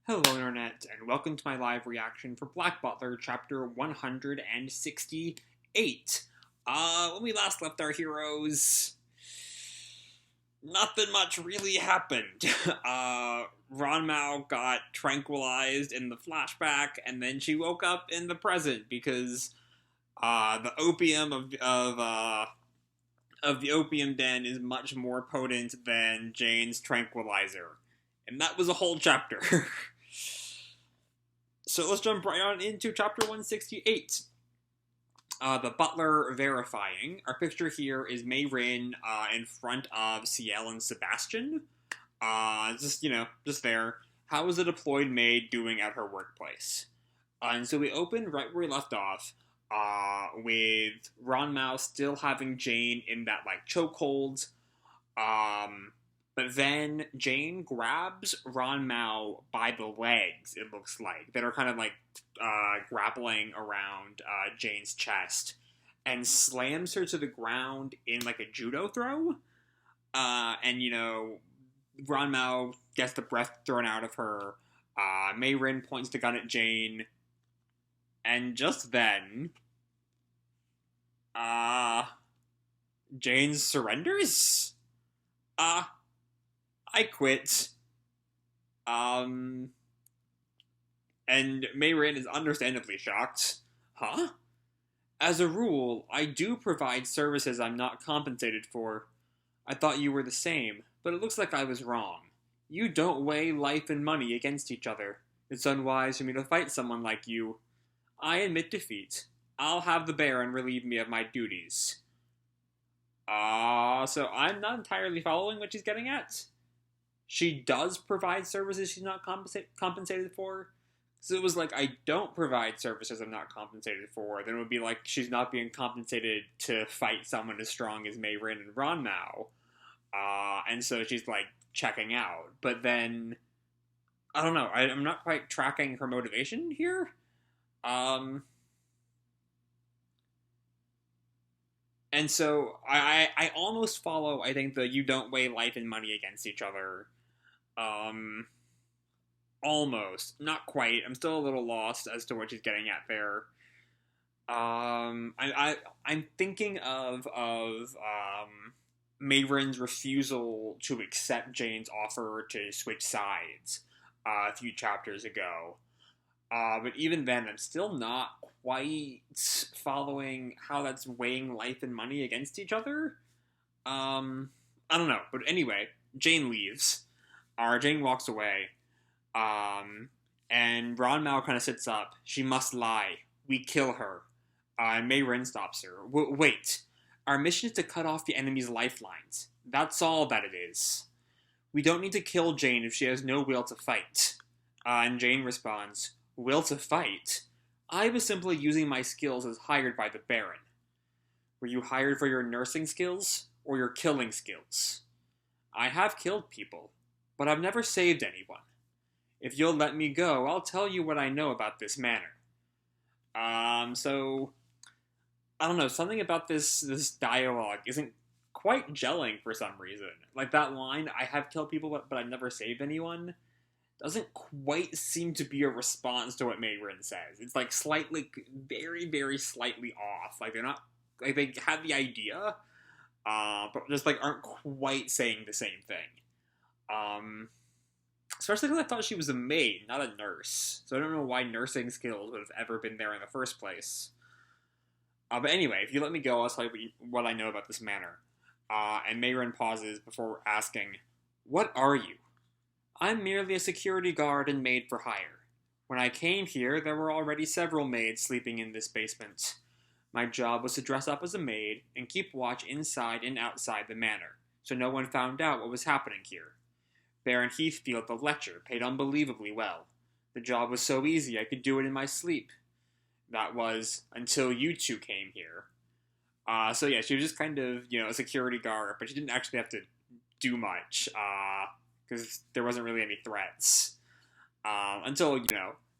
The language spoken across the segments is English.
Hello, Internet, and welcome to my live reaction for Black Butler, chapter 168. When we last left our heroes, nothing much really happened. Ron Mao got tranquilized in the flashback, and then she woke up in the present because the opium of the opium den is much more potent than Jane's tranquilizer, and that was a whole chapter. So let's jump right on into chapter 168. The butler verifying. Our picture here is Mei Rin in front of Ciel and Sebastian. Just there. How is a deployed maid doing at her workplace? And so we open right where we left off, with Ron Mao still having Jane in that chokehold. But then Jane grabs Ron Mao by the legs, it looks like, that are kind of grappling around Jane's chest, and slams her to the ground in a judo throw. Ron Mao gets the breath thrown out of her. Mei Rin points the gun at Jane, and just then, Jane surrenders? I quit. And Mei Rin is understandably shocked. Huh? As a rule, I do provide services I'm not compensated for. I thought you were the same, but it looks like I was wrong. You don't weigh life and money against each other. It's unwise for me to fight someone like you. I admit defeat. I'll have the Baron relieve me of my duties. So I'm not entirely following what she's getting at. She does provide services she's not compensated for. So it was I don't provide services I'm not compensated for. Then it would be she's not being compensated to fight someone as strong as Mei Rin and Ron Mao. And so she's checking out. But then, I don't know. I'm not quite tracking her motivation here. And so I almost follow, I think, the you don't weigh life and money against each other. Almost. Not quite. I'm still a little lost as to what she's getting at there. I'm thinking of Mei Rin's refusal to accept Jane's offer to switch sides a few chapters ago. But even then, I'm still not quite following how that's weighing life and money against each other. I don't know. But anyway, Jane leaves. Jane walks away. And Ron Mao kind of sits up. She must lie. We kill her. And Mei Rin stops her. Wait. Our mission is to cut off the enemy's lifelines. That's all that it is. We don't need to kill Jane if she has no will to fight. And Jane responds, will to fight? I was simply using my skills as hired by the Baron. Were you hired for your nursing skills, or your killing skills? I have killed people, but I've never saved anyone. If you'll let me go, I'll tell you what I know about this manor. So, I don't know, something about this dialogue isn't quite gelling for some reason. That line, I have killed people, but I've never saved anyone, doesn't quite seem to be a response to what Mei Rin says. It's slightly, very, very slightly off. They're not, they have the idea, but just aren't quite saying the same thing. Especially because I thought she was a maid, not a nurse. So I don't know why nursing skills would have ever been there in the first place. But anyway, if you let me go, I'll tell you what I know about this manor. And Mei Rin pauses before asking, what are you? I'm merely a security guard and maid for hire. When I came here, there were already several maids sleeping in this basement. My job was to dress up as a maid and keep watch inside and outside the manor, so no one found out what was happening here. Baron Heathfield the Lecher paid unbelievably well. The job was so easy I could do it in my sleep. That was until you two came here. So yeah, she was just kind of, a security guard, but she didn't actually have to do much, because there wasn't really any threats. Until,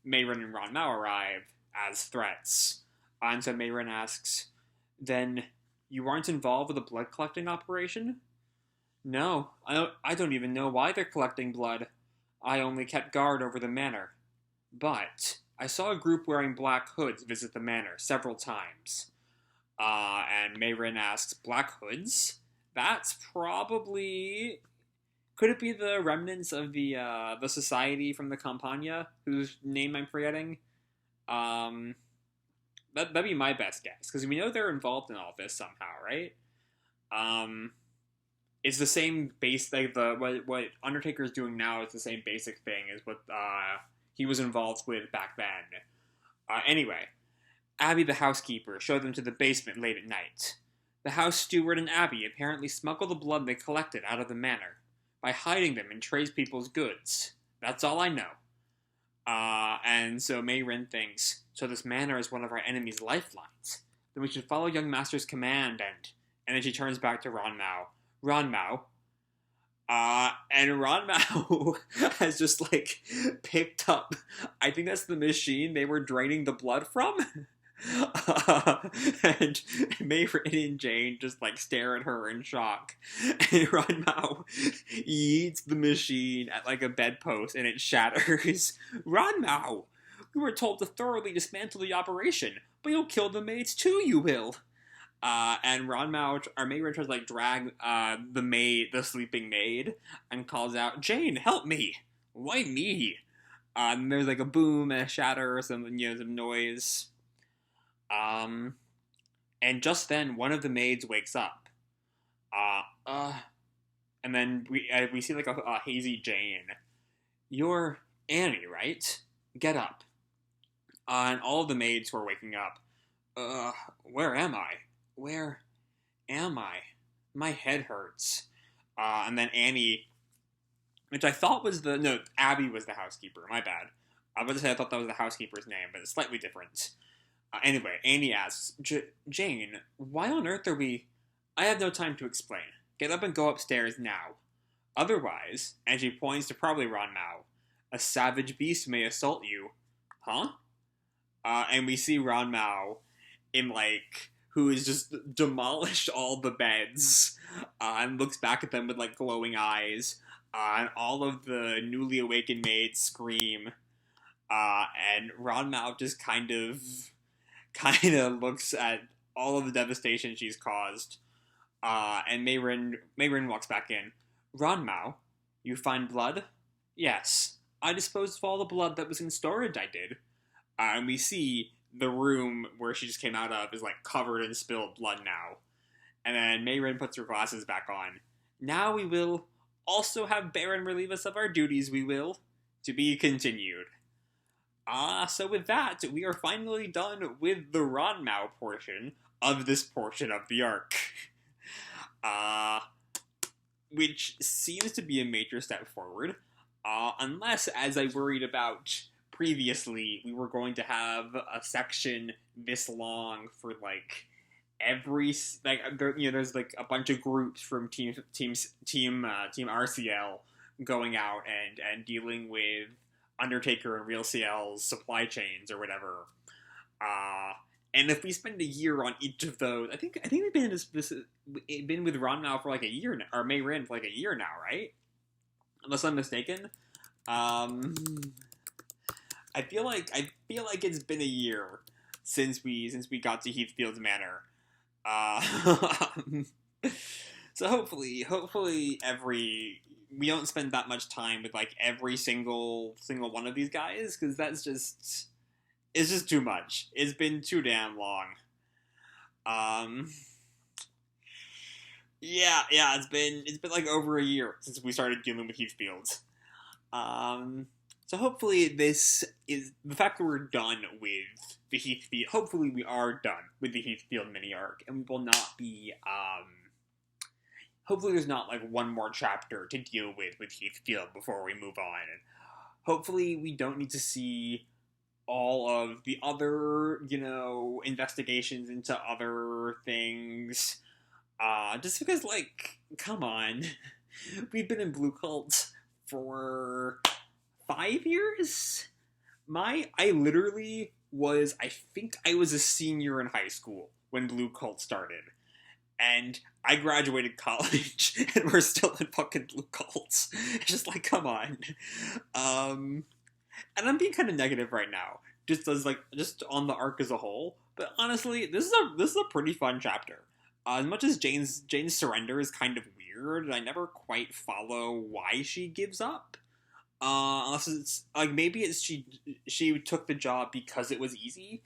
Mei Rin and Ron Mao arrive as threats. And so Mei Rin asks, then, you aren't involved with a blood collecting operation? No, I don't even know why they're collecting blood. I only kept guard over the manor. But I saw a group wearing black hoods visit the manor several times. And Mayrin asks, Black hoods? That's probably... Could it be the remnants of the society from the Campania, whose name I'm forgetting? Um, that'd be my best guess, because we know they're involved in all this somehow, right? Um, it's the same base, like what Undertaker's doing now is the same basic thing as what he was involved with back then. Anyway, Abby the housekeeper showed them to the basement late at night. The house steward and Abby apparently smuggled the blood they collected out of the manor by hiding them in tradespeople's goods. That's all I know. And so Mayrin thinks, so this manor is one of our enemy's lifelines. Then we should follow young master's command and then she turns back to Ronmao. Ronmao. And Ronmao has just, like, picked up, I think that's the machine they were draining the blood from. And Mayrin and Jane just, like, stare at her in shock. And Ronmao eats the machine at, like, a bedpost and it shatters. Ronmao! We were told to thoroughly dismantle the operation, but you'll kill the maids too, you will. And Mayrin tries to, like, drag the sleeping maid, and calls out, Jane, help me! Why me? And there's, like, a boom and a shatter, some noise. And just then, one of the maids wakes up. And then we see, like, a hazy Jane. You're Annie, right? Get up. And all of the maids who are waking up, where am I? Where am I? My head hurts. And then Annie, which I thought was Abby was the housekeeper. My bad. I was going to say I thought that was the housekeeper's name, but it's slightly different. Anyway, Annie asks, Jane, why on earth are we... I have no time to explain. Get up and go upstairs now. Otherwise, and she points to probably Ronmao, a savage beast may assault you. Huh? And we see Ronmao in, like... who has just demolished all the beds, and looks back at them with, like, glowing eyes, and all of the newly awakened maids scream, and Ronmao just kind of looks at all of the devastation she's caused, and Mayrin walks back in. Ronmao, you find blood? Yes. I disposed of all the blood that was in storage, I did. And we see the room where she just came out of is, like, covered in spilled blood now. And then Mayrin puts her glasses back on. Now we will also have Baron relieve us of our duties, we will. To be continued. So with that, we are finally done with the Ronmao portion of this portion of the arc. Which seems to be a major step forward. Unless, as I worried about previously, we were going to have a section this long for, like, every, like, there's, like, a bunch of groups from team RCL going out and dealing with Undertaker and Real CL's supply chains or whatever. And if we spend a year on each of those, I think we've been been with Ron now for like a year now, or Mayrin for like a year now, right? Unless I'm mistaken. I feel like it's been a year since we got to Heathfield's Manor. So hopefully we don't spend that much time with like every single one of these guys, because it's just too much. It's been too damn long. Yeah, it's been like over a year since we started dealing with Heathfield. So hopefully this is the fact that we're done with the Heathfield. Hopefully we are done with the Heathfield mini arc, and we will not be. Hopefully there's not like one more chapter to deal with Heathfield before we move on. And hopefully we don't need to see all of the other, investigations into other things. Just because, like, come on. We've been in Blue Cult for 5 years? I think I was a senior in high school when Blue Cult started. and I graduated college and we're still in fucking blue cults. It's just like, come on. And I'm being kind of negative right now, just on the arc as a whole. But honestly, this is a pretty fun chapter. As much as Jane's surrender is kind of weird, I never quite follow why she gives up. Unless it's like maybe it's she took the job because it was easy,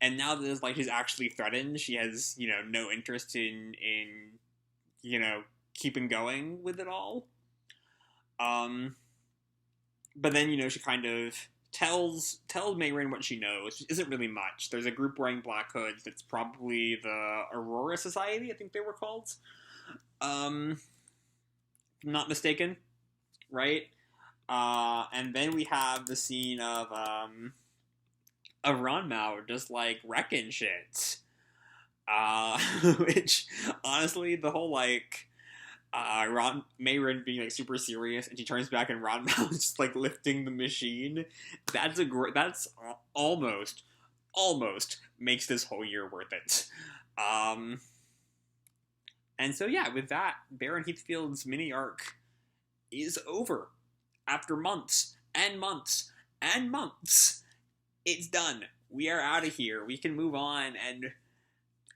and now that it's like she's actually threatened, she has no interest in keeping going with it all. But then she kind of tells Mayrin what she knows, which isn't really much. There's a group wearing black hoods that's probably the Aurora Society, I think they were called. If I'm not mistaken, right? And then we have the scene of Ranmao just like wrecking shit. Which honestly, the whole like Mayrin being like super serious, and she turns back and Ranmao is just like lifting the machine. That's almost makes this whole year worth it. And so yeah, with that, Baron Heathfield's mini arc is over. After months and months and months, it's done. We are out of here. We can move on, and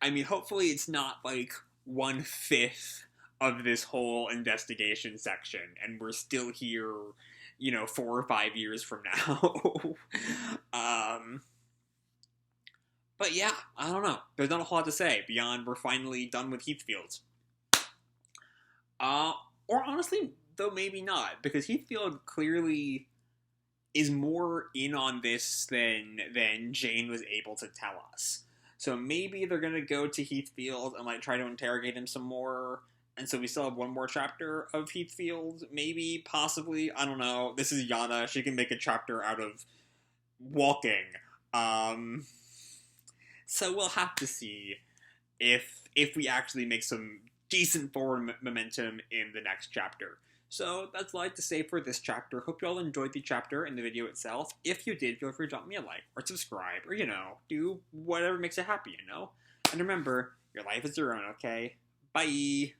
I mean, hopefully it's not like 1/5 of this whole investigation section, and we're still here, 4 or 5 years from now. But yeah, I don't know. There's not a whole lot to say beyond we're finally done with Heathfield. Or honestly, though maybe not, because Heathfield clearly is more in on this than Jane was able to tell us. So maybe they're gonna go to Heathfield and like try to interrogate him some more, and so we still have one more chapter of Heathfield, maybe, possibly, I don't know. This is Yana, she can make a chapter out of walking. So we'll have to see if we actually make some decent forward momentum in the next chapter. So that's all I have to say for this chapter. Hope you all enjoyed the chapter and the video itself. If you did, feel free to drop me a like or subscribe or, do whatever makes you happy, And remember, your life is your own, okay? Bye!